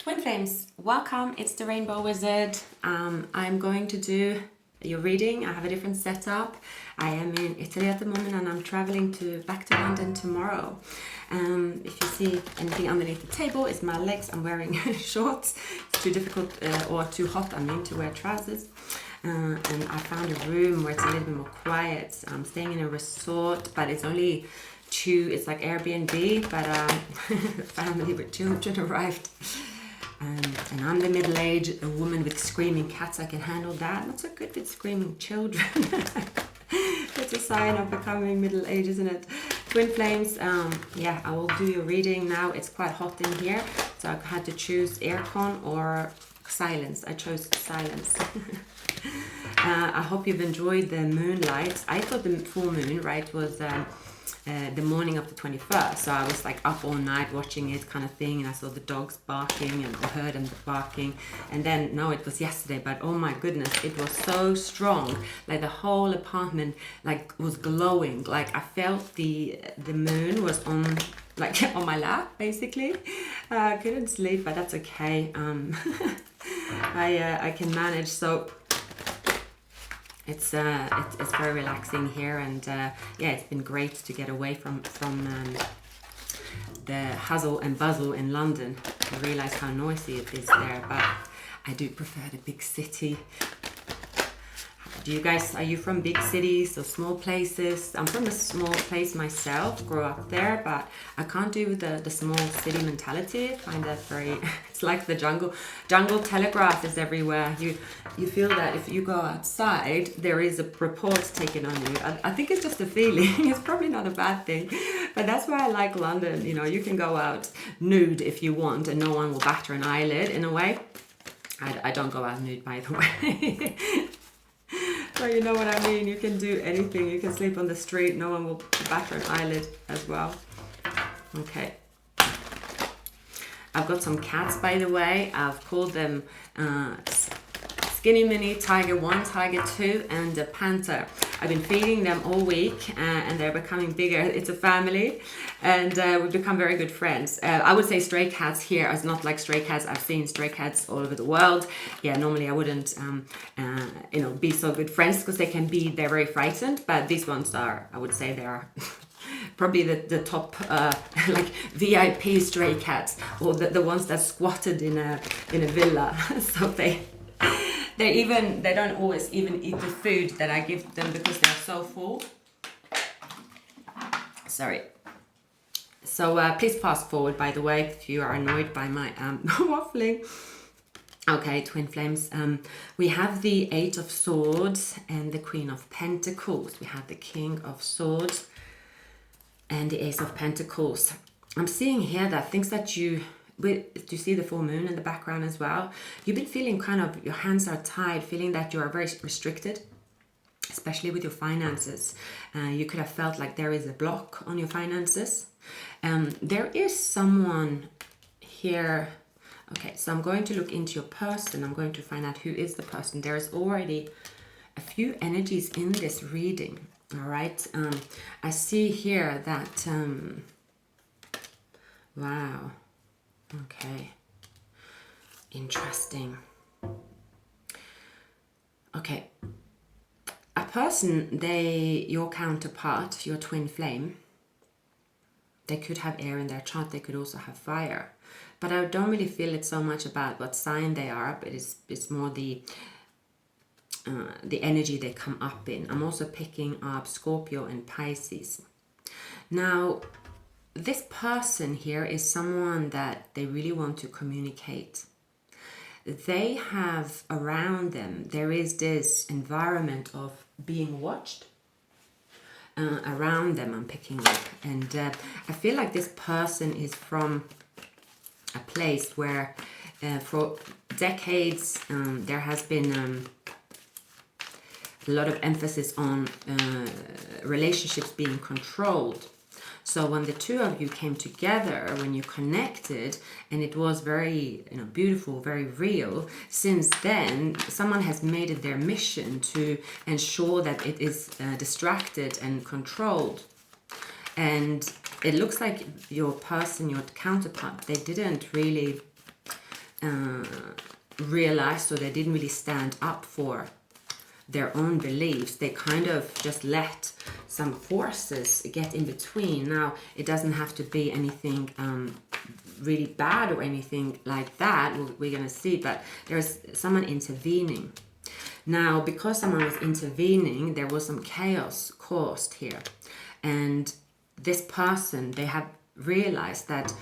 Twin Flames, welcome. It's the Rainbow Wizard. I'm going to do your reading. I have a different setup. I am in Italy at the moment and I'm traveling back to London tomorrow. If you see anything underneath the table, it's my legs. I'm wearing shorts. It's too difficult or too hot, to wear trousers. And I found a room where it's a little bit more quiet. I'm staying in a resort, but it's only it's like Airbnb, but a family with children arrived. And I'm the middle-aged woman with screaming cats. I can handle that. Not so good with screaming children. It's a sign of becoming middle-aged, isn't it? Twin Flames, yeah, I will do your reading now. It's quite hot in here, so I had to choose aircon or silence. I chose silence. I hope you've enjoyed the moonlight. I thought the full moon, right, was the morning of the 21st, so I was like up all night watching it kind of thing, and I saw the dogs barking and I heard them barking, and then no, it was yesterday, but oh my goodness, it was so strong, like the whole apartment like was glowing, like I felt the moon was on like on my lap basically. I couldn't sleep, but that's okay. I can manage. So it's very relaxing here, and yeah, it's been great to get away from the hustle and bustle in London. I realize how noisy it is there, but I do prefer the big city. Do you guys, are you from big cities or small places? I'm from a small place myself, grew up there, but I can't do the small city mentality. I find that very, it's like the jungle telegraph is everywhere. You feel that if you go outside, there is a report taken on you. I think it's just a feeling. It's probably not a bad thing, but that's why I like London. You know, you can go out nude if you want and no one will batter an eyelid in a way. I don't go out nude, by the way. So you know what I mean, you can do anything, you can sleep on the street, no one will batter an eyelid as well. Okay. I've got some cats, by the way. I've called them Skinny Mini, Tiger 1, Tiger 2 and a Panther. I've been feeding them all week and they're becoming bigger. It's a family and we've become very good friends. I would say stray cats here is not like stray cats. I've seen stray cats all over the world. Yeah, normally I wouldn't be so good friends because they're very frightened, but these ones are, I would say they are probably the top like VIP stray cats, or the ones that squatted in a villa. So they don't always even eat the food that I give them because they're so full. Sorry. So please fast forward, by the way, if you are annoyed by my waffling. Okay, Twin Flames. We have the Eight of Swords and the Queen of Pentacles. We have the King of Swords and the Ace of Pentacles. I'm seeing here that things that do you see the full moon in the background as well? You've been feeling kind of, your hands are tied, feeling that you are very restricted, especially with your finances. You could have felt like there is a block on your finances. There is someone here. Okay, so I'm going to look into your person. I'm going to find out who is the person. There is already a few energies in this reading. All right. I see here that, wow. Okay, interesting. Okay, a person, your counterpart, your twin flame, they could have air in their chart, they could also have fire. But I don't really feel it's so much about what sign they are, but it's more the energy they come up in. I'm also picking up Scorpio and Pisces. Now, this person here is someone that they really want to communicate. They have around them, there is this environment of being watched around them, I'm picking up. And I feel like this person is from a place where for decades there has been a lot of emphasis on relationships being controlled. So when the two of you came together, when you connected, and it was very beautiful, very real, since then, someone has made it their mission to ensure that it is distracted and controlled. And it looks like your person, your counterpart, they didn't really realized, so they didn't really stand up for their own beliefs. They kind of just let some forces get in between. Now, it doesn't have to be anything really bad or anything like that, we're going to see, but there's someone intervening. Now, because someone was intervening, there was some chaos caused here. And this person, they have realized that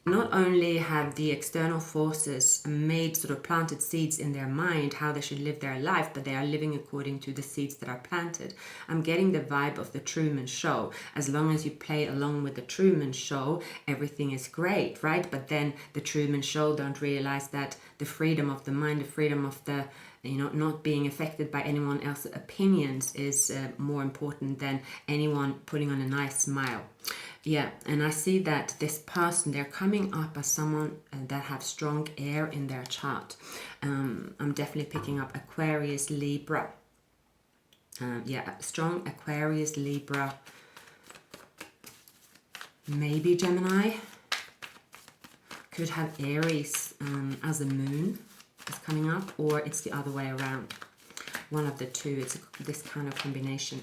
not only have the external forces made sort of planted seeds in their mind how they should live their life, but they are living according to the seeds that are planted. I'm getting the vibe of the Truman Show. As long as you play along with the Truman Show, everything is great, right? But then the Truman Show don't realize that the freedom of the mind, the freedom of the, not being affected by anyone else's opinions is more important than anyone putting on a nice smile. Yeah, and I see that this person, they're coming up as someone that have strong air in their chart. I'm definitely picking up Aquarius, Libra. Strong Aquarius, Libra. Maybe Gemini. Could have Aries as a moon is coming up, or it's the other way around. One of the two. It's this kind of combination.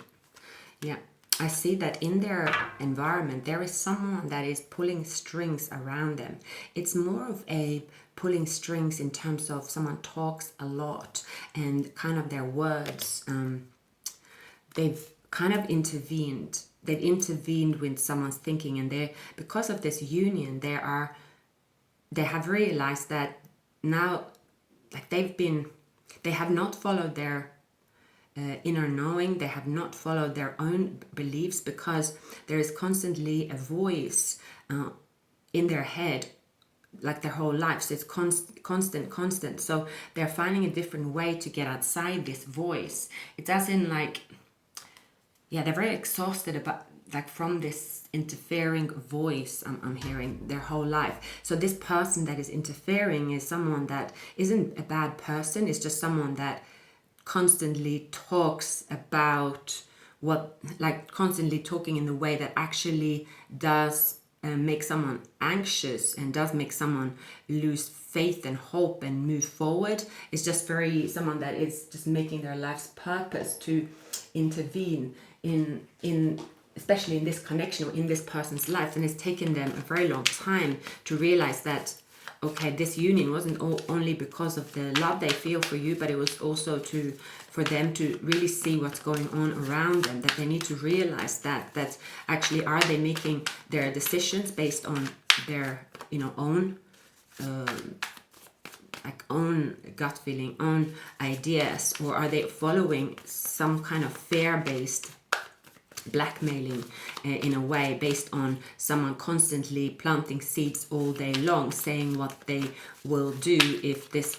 Yeah. I see that in their environment, there is someone that is pulling strings around them. It's more of a pulling strings in terms of someone talks a lot and kind of their words. They've kind of intervened. They've intervened with someone's thinking, and they, because of this union, they have realized that now, like they have not followed their inner knowing. They have not followed their own beliefs, because there is constantly a voice in their head, like their whole life. So it's constant. So they're finding a different way to get outside this voice. It doesn't they're very exhausted about, like, from this interfering voice I'm hearing their whole life. So this person that is interfering is someone that isn't a bad person. It's just someone that constantly talks about constantly talking in the way that actually does make someone anxious and does make someone lose faith and hope and move forward. It's just very someone that is just making their life's purpose to intervene in especially in this connection or in this person's life. And it's taken them a very long time to realize that, okay, this union wasn't only because of the love they feel for you, but it was also for them to really see what's going on around them, that they need to realize that actually, are they making their decisions based on their own own gut feeling, own ideas, or are they following some kind of fear-based blackmailing in a way, based on someone constantly planting seeds all day long, saying what they will do if this,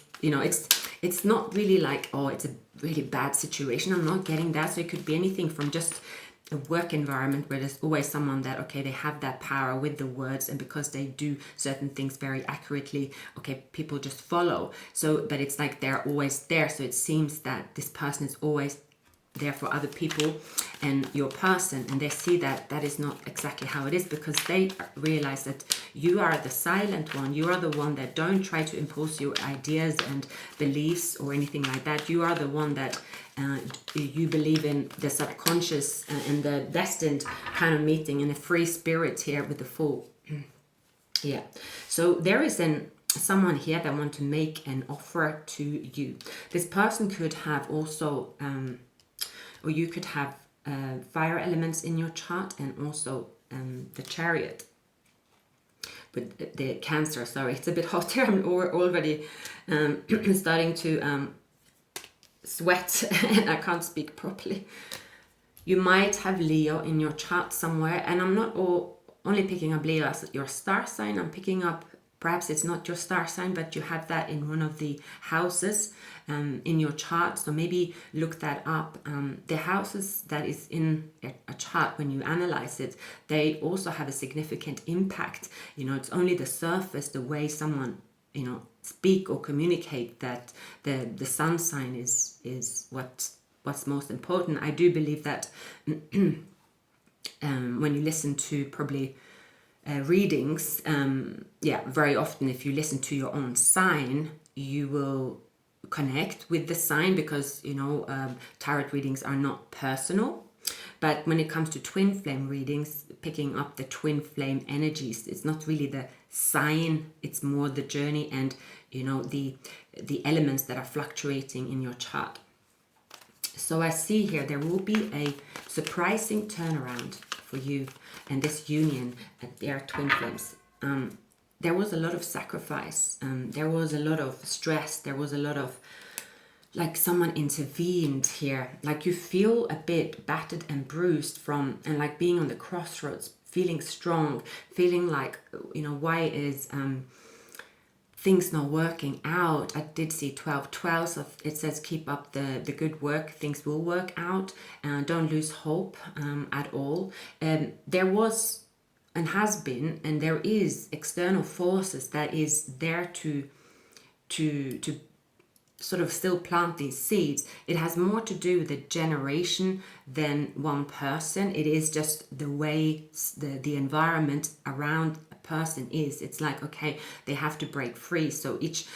it's not really like, oh, it's a really bad situation. I'm not getting that. So it could be anything from just a work environment where there's always someone that, okay, they have that power with the words, and because they do certain things very accurately, okay, people just follow. So, but it's like they're always there. So it seems that this person is always there for other people and your person, and they see that is not exactly how it is, because they realize that you are the silent one. You are the one that don't try to impose your ideas and beliefs or anything like that. You are the one that you believe in the subconscious and the destined kind of meeting, and a free spirit here with the Fool. Yeah, so there is someone here that want to make an offer to you. This person could have also or you could have fire elements in your chart, and also the Chariot. But the Cancer, sorry, it's a bit hot here. I'm already starting to sweat and I can't speak properly. You might have Leo in your chart somewhere, and I'm not only picking up Leo as your star sign. I'm picking up, perhaps it's not your star sign, but you have that in one of the houses in your chart. So maybe look that up. The houses that is in a chart, when you analyze it, they also have a significant impact. It's only the surface, the way someone, speak or communicate, that the sun sign is what's most important. I do believe that when you listen to probably readings, very often if you listen to your own sign, you will connect with the sign, because tarot readings are not personal. But when it comes to twin flame readings, picking up the twin flame energies, it's not really the sign, it's more the journey and the elements that are fluctuating in your chart. So I see here there will be a surprising turnaround for you and this union. They are twin flames. There was a lot of sacrifice. There was a lot of stress. There was a lot of, like, someone intervened here. Like, you feel a bit battered and bruised from, and like being on the crossroads, feeling strong, feeling like, why is things not working out? I did see 12. So it says keep up the good work, things will work out, don't lose hope at all. There was and has been and there is external forces that is there to sort of still plant these seeds. It has more to do with a generation than one person. It is just the way the environment around a person is. It's like, okay, they have to break free. So each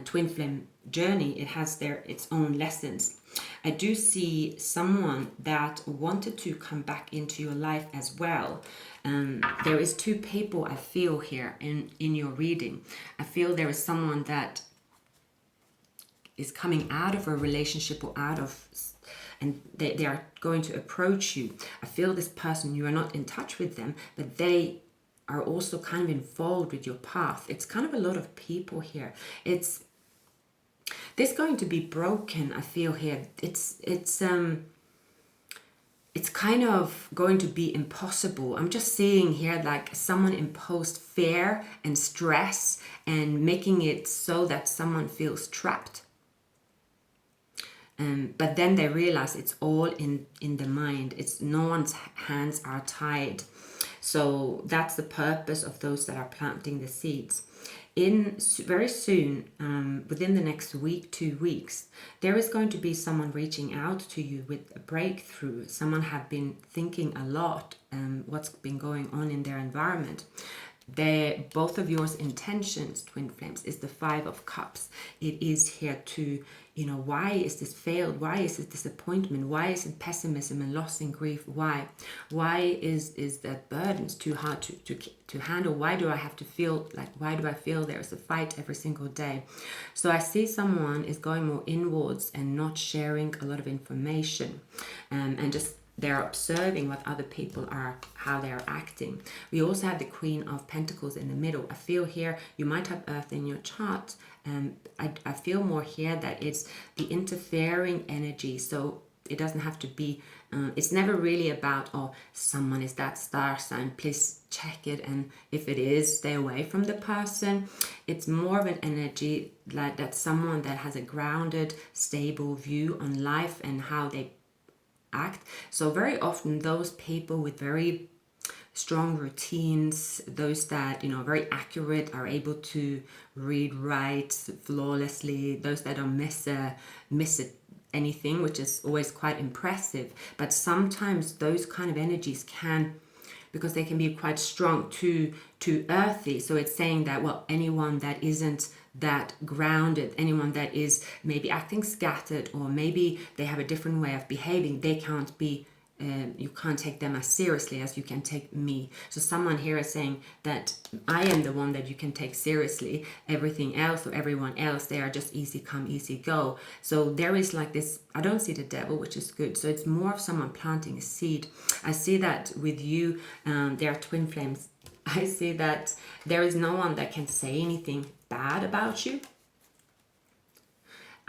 twin flame journey, it has its own lessons. I do see someone that wanted to come back into your life as well. There is two people I feel here in your reading. I feel there is someone that is coming out of a relationship or and they are going to approach you. I feel this person, you are not in touch with them, but they are also kind of involved with your path. It's kind of a lot of people here. This going to be broken, I feel here. It's kind of going to be impossible. I'm just seeing here like someone imposed fear and stress and making it so that someone feels trapped. But then they realize it's all in the mind. It's no one's hands are tied. So that's the purpose of those that are planting the seeds. Very soon, within the next week, 2 weeks, there is going to be someone reaching out to you with a breakthrough. Someone have been thinking a lot what's been going on in their environment. Both of yours intentions, twin flames, is the 5 of Cups. It is here to, why is this failed? Why is it disappointment? Why is it pessimism and loss and grief? Why is that burdens too hard to handle? Why do I have to feel why do I feel there is a fight every single day? So I see someone is going more inwards and not sharing a lot of information, and just they're observing what other people are, how they're acting. We also have the Queen of Pentacles in the middle. I feel here you might have Earth in your chart. I feel more here that it's the interfering energy. So it doesn't have to be, it's never really about, someone is that star sign, please check it. And if it is, stay away from the person. It's more of an energy like that someone that has a grounded, stable view on life and how they act. So very often those people with very strong routines, those that very accurate, are able to read, write flawlessly, those that don't miss anything, which is always quite impressive. But sometimes those kind of energies can, because they can be quite strong, too earthy. So it's saying that, anyone that isn't that grounded, anyone that is maybe acting scattered, or maybe they have a different way of behaving, they can't be, you can't take them as seriously as you can take me. So someone here is saying that I am the one that you can take seriously. Everything else or everyone else, they are just easy come, easy go. So there is like this, I don't see the devil, which is good. So it's more of someone planting a seed. I see that with you, there are twin flames. I see that there is no one that can say anything bad about you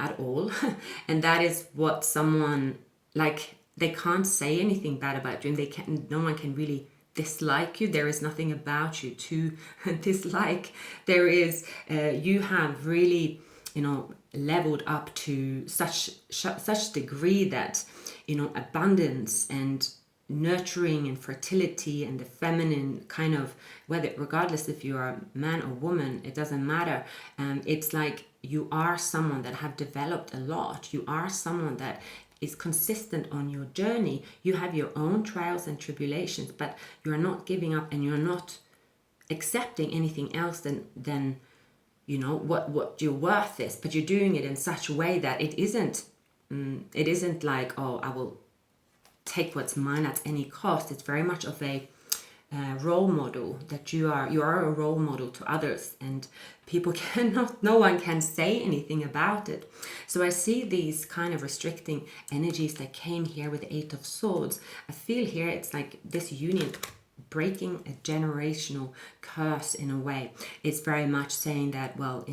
at all. And that is what someone, like, they can't say anything bad about you, and no one can really dislike you. There is nothing about you to dislike. There is, you have really, leveled up to such degree that, abundance and nurturing and fertility and the feminine kind of, regardless if you are a man or woman, it doesn't matter. It's like you are someone that have developed a lot. You are someone that is consistent on your journey. You have your own trials and tribulations, but you're not giving up, and you're not accepting anything else than you know what your worth is, but you're doing it in such a way that it isn't like, oh, I will take what's mine at any cost. It's very much of a role model, that you are a role model to others, and people cannot, no one can say anything about it. So I see these kind of restricting energies that came here with the Eight of Swords. I feel here it's like this union breaking a generational curse in a way. It's very much saying that, well,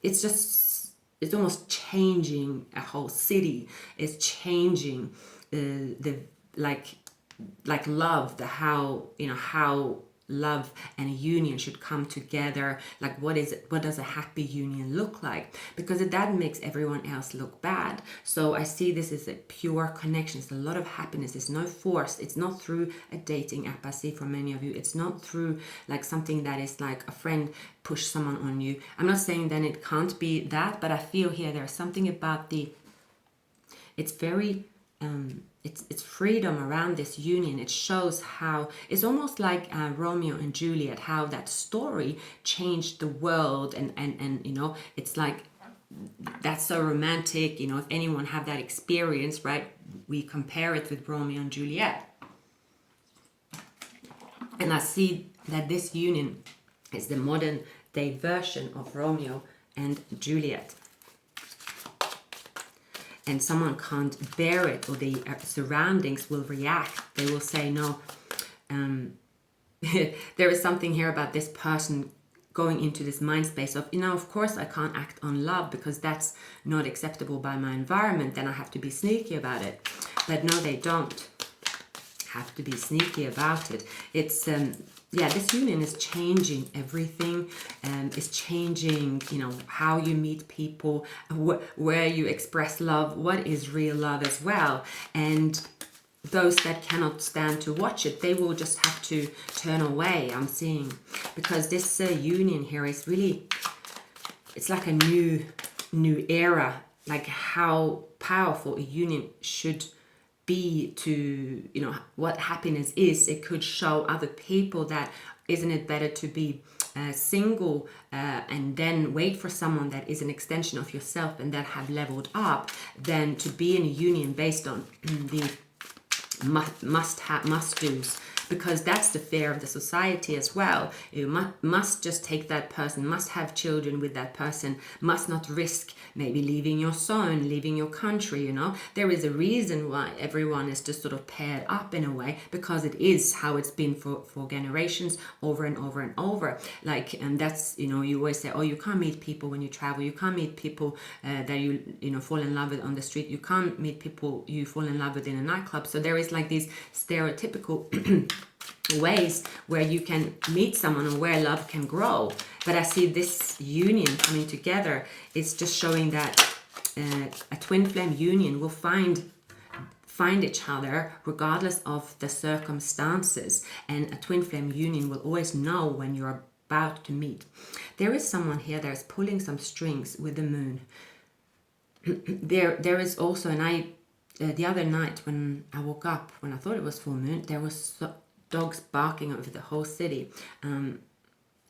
it's almost changing a whole city. It's changing the like love, the how, you know, how love and a union should come together. Like what does a happy union look like? Because that makes everyone else look bad. So I see this as a pure connection. It's a lot of happiness. It's no force. It's not through a dating app. I see for many of you, it's not through like something that is like a friend push someone on you. I'm not saying then it can't be that, but I feel here there's something about it's very it's freedom around this union. It shows how it's almost like Romeo and Juliet, how that story changed the world, and you know, it's like that's so romantic. You know, if anyone have that experience, right? We compare it with Romeo and Juliet, and I see that this union is the modern day version of Romeo and Juliet. And someone can't bear it, or the surroundings will react. They will say, no, there is something here about this person going into this mind space of, you know, of course I can't act on love because that's not acceptable by my environment, then I have to be sneaky about it. But no, they don't have to be sneaky about it. It's yeah, this union is changing everything. It's changing, you know, how you meet people, where you express love, what is real love as well. And those that cannot stand to watch it, they will just have to turn away, I'm seeing. Because this union here is really, it's like a new era, like how powerful a union should be to, you know, what happiness is. It could show other people that isn't it better to be single and then wait for someone that is an extension of yourself and that have leveled up, than to be in a union based on the must do's, because that's the fear of the society as well. You must just take that person, must have children with that person, must not risk maybe leaving your zone, leaving your country, you know. There is a reason why everyone is just sort of paired up in a way, because it is how it's been for generations, over and over and over. Like, and that's, you know, you always say, oh, you can't meet people when you travel, you can't meet people that you know, fall in love with on the street, you can't meet people you fall in love with in a nightclub. So there is like these stereotypical ways where you can meet someone and where love can grow. But I see this union coming together. It's just showing that a twin flame union will find each other regardless of the circumstances, and a twin flame union will always know when you're about to meet. There is someone here that is pulling some strings with the moon. There is also, and I the other night when I woke up, when I thought it was full moon, there was dogs barking over the whole city, yeah,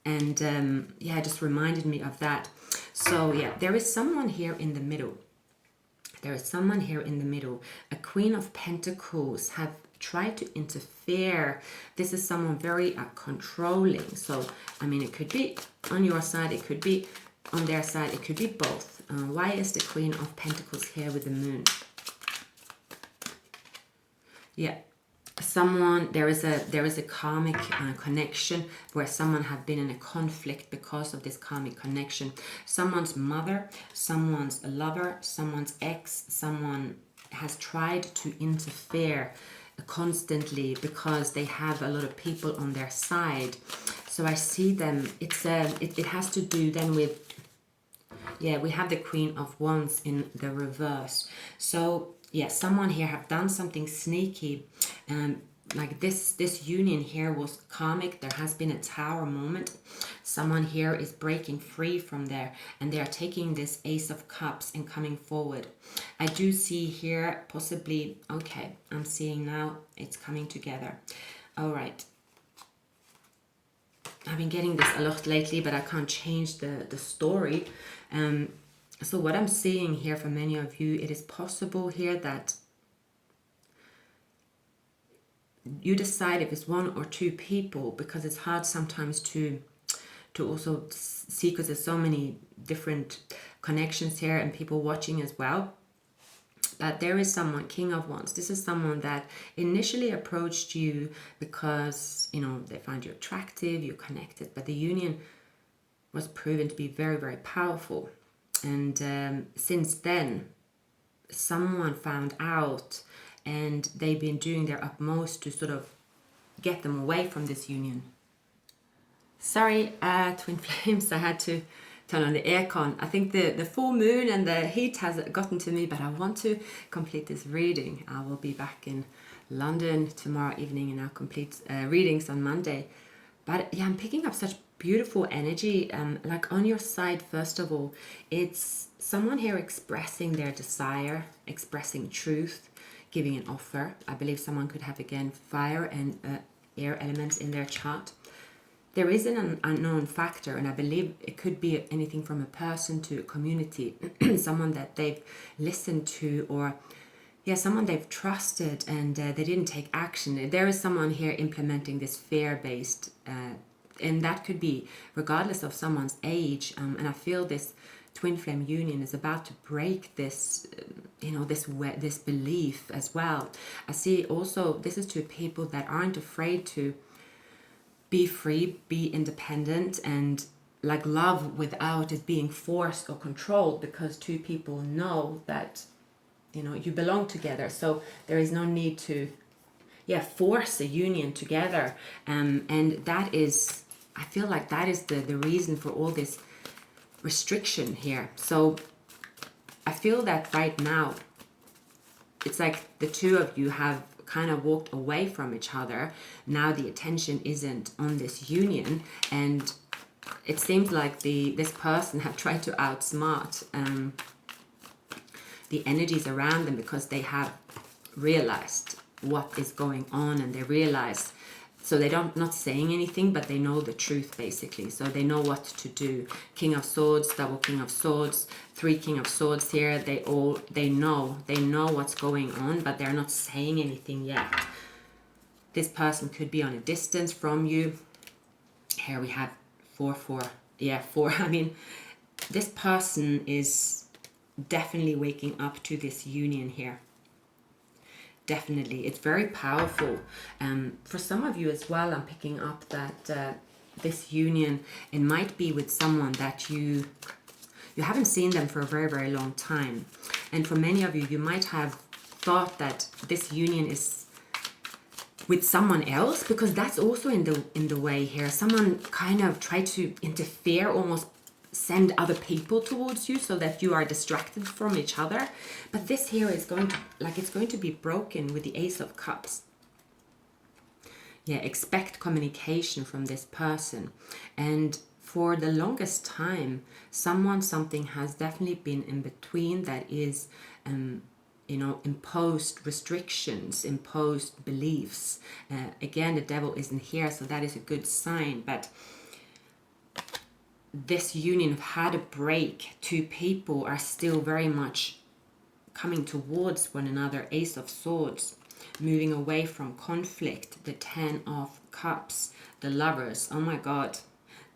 it just reminded me of that. So yeah, there is someone here in the middle. There is someone here in the middle. A Queen of Pentacles have tried to interfere. This is someone very controlling. So I mean, it could be on your side, it could be on their side, it could be both. Why is the Queen of Pentacles here with the moon? Yeah, someone, there is a karmic connection where someone have been in a conflict because of this karmic connection. Someone's mother, someone's lover, someone's ex, someone has tried to interfere constantly because they have a lot of people on their side. So I see them, it's it has to do then with, yeah, we have the Queen of Wands in the reverse. So yeah, someone here have done something sneaky. Like this union here was karmic. There has been a Tower moment. Someone here is breaking free from there, and they are taking this Ace of Cups and coming forward. I do see here possibly, okay, I'm seeing now it's coming together. All right. I've been getting this a lot lately, but I can't change the story. So what I'm seeing here for many of you, it is possible here that you decide if it's one or two people, because it's hard sometimes to also see, because there's so many different connections here and people watching as well. But there is someone, King of Wands. This is someone that initially approached you because, you know, they find you attractive, you're connected, but the union was proven to be very, very powerful. And since then, someone found out, and they've been doing their utmost to sort of get them away from this union. Sorry, twin flames, I had to turn on the aircon. I think the full moon and the heat has gotten to me, but I want to complete this reading. I will be back in London tomorrow evening, and I'll complete readings on Monday. But yeah, I'm picking up such beautiful energy. Like on your side, first of all, it's someone here expressing their desire, expressing truth, giving an offer. I believe someone could have, again, fire and air elements in their chart. There is an unknown factor, and I believe it could be anything from a person to a community, someone that they've listened to, or someone they've trusted, and they didn't take action. There is someone here implementing this fear-based, and that could be regardless of someone's age. And I feel this twin flame union is about to break this, this belief as well. I see also this is to people that aren't afraid to be free, be independent, and like love without it being forced or controlled, because two people know that, you belong together. So there is no need to, force a union together. And that is, I feel like that is the reason for all this restriction here. So I feel that right now, it's like the two of you have kind of walked away from each other. Now the attention isn't on this union, and it seems like this person had tried to outsmart the energies around them, because they have realized what is going on, and they realize, so they don't not saying anything, but they know the truth basically. So they know what to do. King of Swords, double King of Swords, 3 King of Swords here. They know what's going on, but they're not saying anything yet. This person could be on a distance from you. Here we have 4. 4. I mean, this person is definitely waking up to this union here. Definitely, it's very powerful. For some of you as well, I'm picking up that this union, it might be with someone that you haven't seen them for a very, very long time. And for many of you, you might have thought that this union is with someone else, because that's also in the way here. Someone kind of tried to interfere, almost send other people towards you so that you are distracted from each other. But this here is going to, it's going to be broken with the Ace of Cups. Expect communication from this person. And for the longest time, something has definitely been in between, that is imposed restrictions, imposed beliefs. Again, the devil isn't here, so that is a good sign. But this union have had a break. Two people are still very much coming towards one another. Ace of Swords, moving away from conflict. The 10 of Cups, the Lovers, oh my God,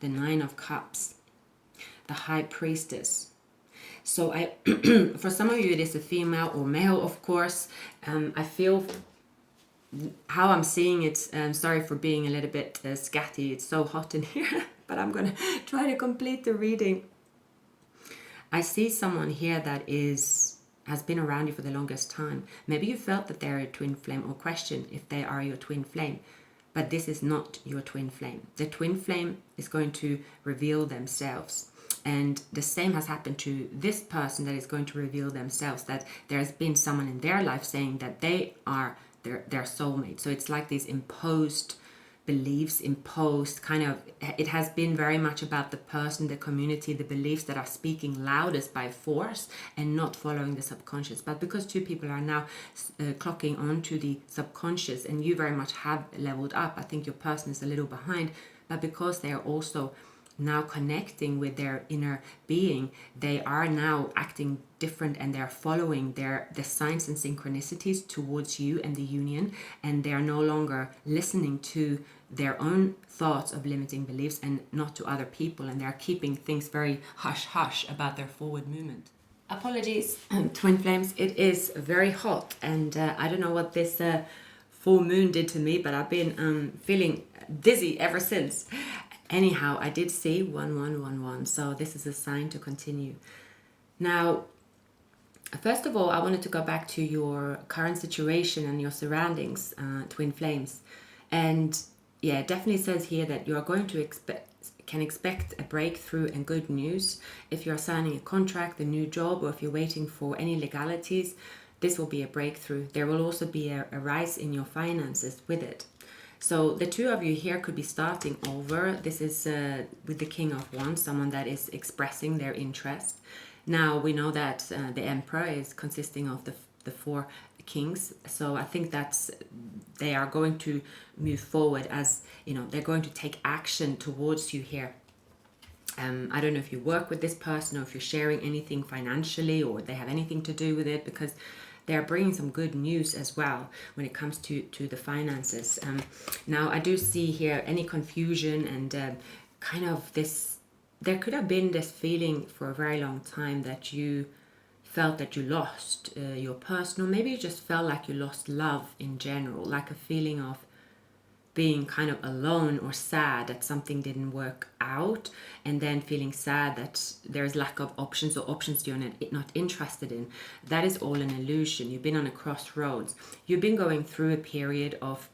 the 9 of Cups, the High Priestess. So for some of you, it is a female or male, of course. I feel how I'm seeing it, sorry for being a little bit scatty, it's so hot in here, but I'm going to try to complete the reading. I see someone here that has been around you for the longest time. Maybe you felt that they're a twin flame, or question if they are your twin flame, but this is not your twin flame. The twin flame is going to reveal themselves. And the same has happened to this person that is going to reveal themselves, that there has been someone in their life saying that they are their soulmate. So it's like these imposed beliefs, imposed kind of, it has been very much about the person, the community, the beliefs that are speaking loudest by force and not following the subconscious. But because two people are now clocking onto the subconscious, and you very much have leveled up, I think your person is a little behind, but because they are also now connecting with their inner being, they are now acting different, and they're following the signs and synchronicities towards you and the union, and they are no longer listening to their own thoughts of limiting beliefs and not to other people, and they're keeping things very hush hush about their forward movement. Apologies, twin flames, it is very hot, and I don't know what this full moon did to me, but I've been feeling dizzy ever since. Anyhow, I did see 1111, so this is a sign to continue. Now, first of all, I wanted to go back to your current situation and your surroundings, twin flames. And yeah, it definitely says here that you are going to can expect a breakthrough and good news. If you're signing a contract, a new job, or if you're waiting for any legalities, this will be a breakthrough. There will also be a rise in your finances with it. So the two of you here could be starting over. This is with the King of Wands, someone that is expressing their interest. Now we know that the Emperor is consisting of the four kings. So I think that's they are going to move forward, as you know, they're going to take action towards you here. I don't know if you work with this person or if you're sharing anything financially or they have anything to do with it, because they're bringing some good news as well when it comes to the finances. Now, I do see here any confusion and kind of this, there could have been this feeling for a very long time that you felt that you lost your person, or maybe you just felt like you lost love in general, like a feeling of being kind of alone or sad that something didn't work out, and then feeling sad that there's lack of options or options you're not interested in. That is all an illusion. You've been on a crossroads. You've been going through a period of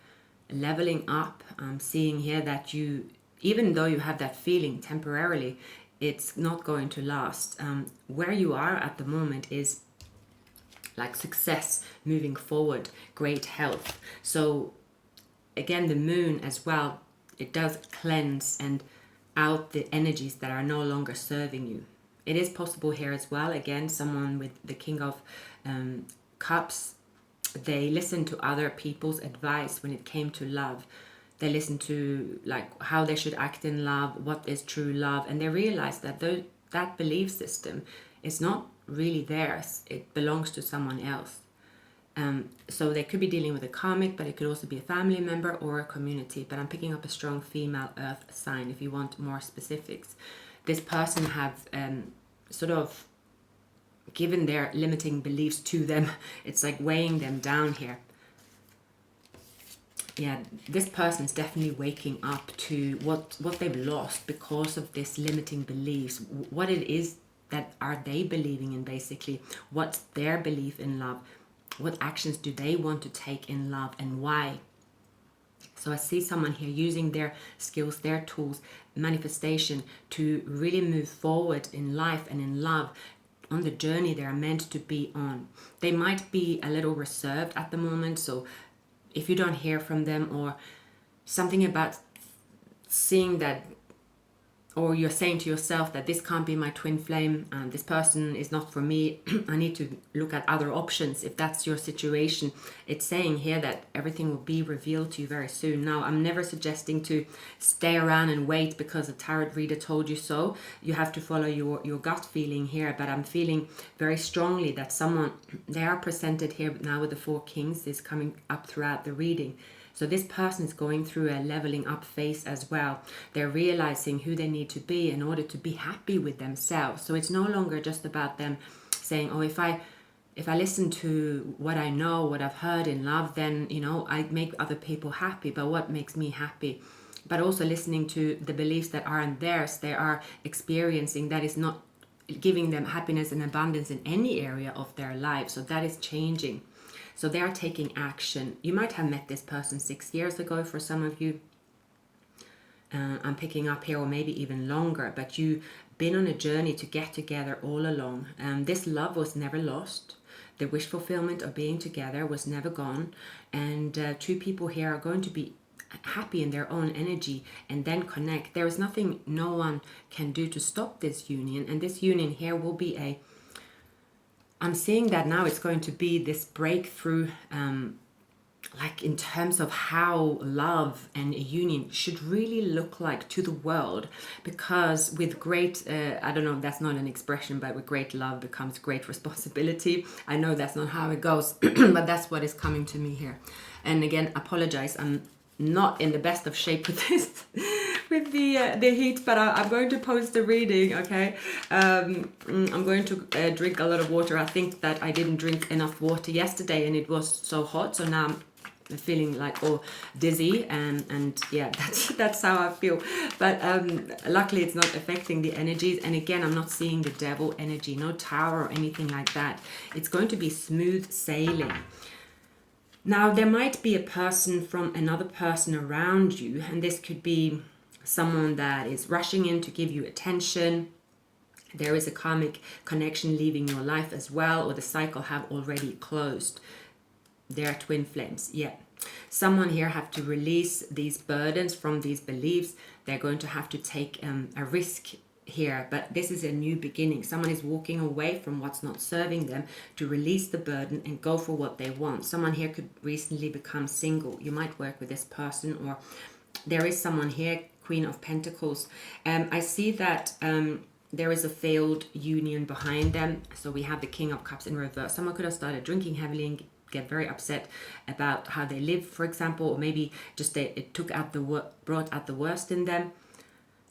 leveling up. I'm seeing here that you, even though you have that feeling temporarily, it's not going to last. Where you are at the moment is like success, moving forward, great health. So again, the moon as well, it does cleanse and out the energies that are no longer serving you. It is possible here as well, again, someone with the King of Cups, they listened to other people's advice when it came to love. They listened to like how they should act in love, what is true love, and they realized that that belief system is not really theirs. It belongs to someone else. So they could be dealing with a karmic, but it could also be a family member or a community. But I'm picking up a strong female earth sign if you want more specifics. This person have sort of given their limiting beliefs to them. It's like weighing them down here. Yeah, this person is definitely waking up to what they've lost because of this limiting beliefs. What it is that are they believing in, basically. What's their belief in love? What actions do they want to take in love, and why? So I see someone here using their skills, their tools, manifestation to really move forward in life and in love on the journey they are meant to be on. They might be a little reserved at the moment, so if you don't hear from them, or something about seeing that, or you're saying to yourself that this can't be my twin flame, this person is not for me, I need to look at other options. If that's your situation, it's saying here that everything will be revealed to you very soon. Now, I'm never suggesting to stay around and wait because a tarot reader told you so. You have to follow your gut feeling here, but I'm feeling very strongly that someone, they are presented here now with the Four Kings, is coming up throughout the reading. So this person is going through a leveling up phase as well. They're realizing who they need to be in order to be happy with themselves. So it's no longer just about them saying, oh, if I listen to what I know, what I've heard in love, then, you know, I make other people happy. But what makes me happy? But also listening to the beliefs that aren't theirs, they are experiencing, that is not giving them happiness and abundance in any area of their life. So that is changing. So they are taking action. You might have met this person 6 years ago for some of you. I'm picking up here, or maybe even longer, but you've been on a journey to get together all along. This love was never lost. The wish fulfillment of being together was never gone. And two people here are going to be happy in their own energy and then connect. There is nothing no one can do to stop this union. And this union here will be I'm seeing that now it's going to be this breakthrough like in terms of how love and a union should really look like to the world, because with great I don't know if that's not an expression, but with great love becomes great responsibility. I know that's not how it goes, but that's what is coming to me here. And again, apologize, I'm not in the best of shape with this with the heat, but I'm going to post the reading. Okay, I'm going to drink a lot of water. I think that I didn't drink enough water yesterday and it was so hot, so now I'm feeling like all dizzy, and yeah, that's how I feel. But luckily it's not affecting the energies, and again, I'm not seeing the devil energy, no tower or anything like that. It's going to be smooth sailing. Now, there might be a person from another person around you, and this could be someone that is rushing in to give you attention. There is a karmic connection leaving your life as well, or the cycle have already closed. They are twin flames, yeah. Someone here have to release these burdens from these beliefs. They're going to have to take a risk here, but this is a new beginning. Someone is walking away from what's not serving them to release the burden and go for what they want. Someone here could recently become single. You might work with this person, or there is someone here, Queen of Pentacles. I see that there is a failed union behind them. So we have the King of Cups in reverse. Someone could have started drinking heavily and get very upset about how they live, for example, or maybe just it brought out the worst in them.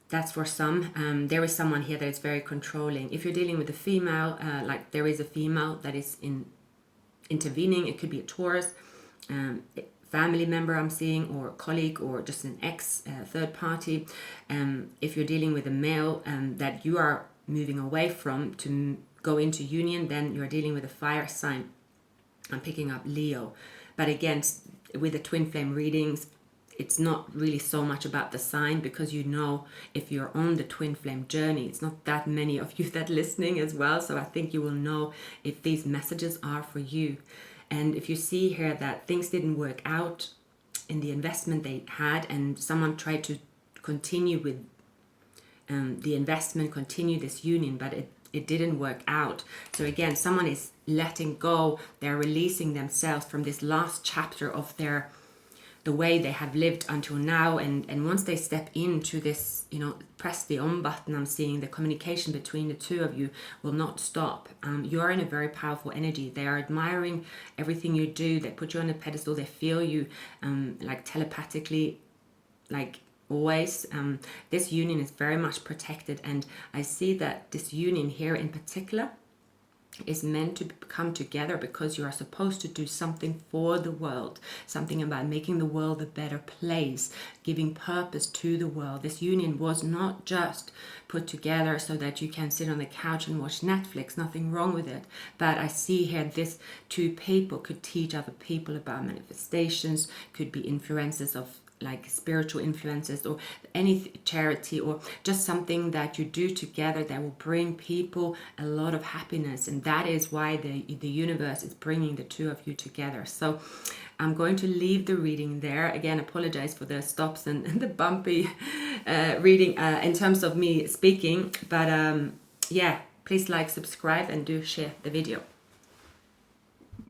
That's for some. There is someone here that is very controlling. If you're dealing with a female, like there is a female that is intervening. It could be a Taurus, family member I'm seeing, or a colleague, or just an ex, third party. If you're dealing with a male that you are moving away from to go into union, then you're dealing with a fire sign. I'm picking up Leo. But again, with the twin flame readings, it's not really so much about the sign, because you know, if you're on the twin flame journey, it's not that many of you that listening as well. So I think you will know if these messages are for you. And if you see here that things didn't work out in the investment they had, and someone tried to continue with the investment, continue this union, but it didn't work out. So again, someone is letting go. They're releasing themselves from this last chapter of the way they have lived until now, and once they step into this, press the on button, I'm seeing the communication between the two of you will not stop. You are in a very powerful energy. They are admiring everything you do. They put you on a pedestal. They feel you like telepathically, like always. This union is very much protected, and I see that this union here in particular is meant to come together because you are supposed to do something for the world, something about making the world a better place, giving purpose to the world. This union was not just put together so that you can sit on the couch and watch Netflix, nothing wrong with it. But I see here this two people could teach other people about manifestations, could be influences of like spiritual influences, or any charity, or just something that you do together that will bring people a lot of happiness. And that is why the universe is bringing the two of you together. So I'm going to leave the reading there. Again, apologize for the stops and the bumpy reading in terms of me speaking, but yeah, please like, subscribe, and do share the video.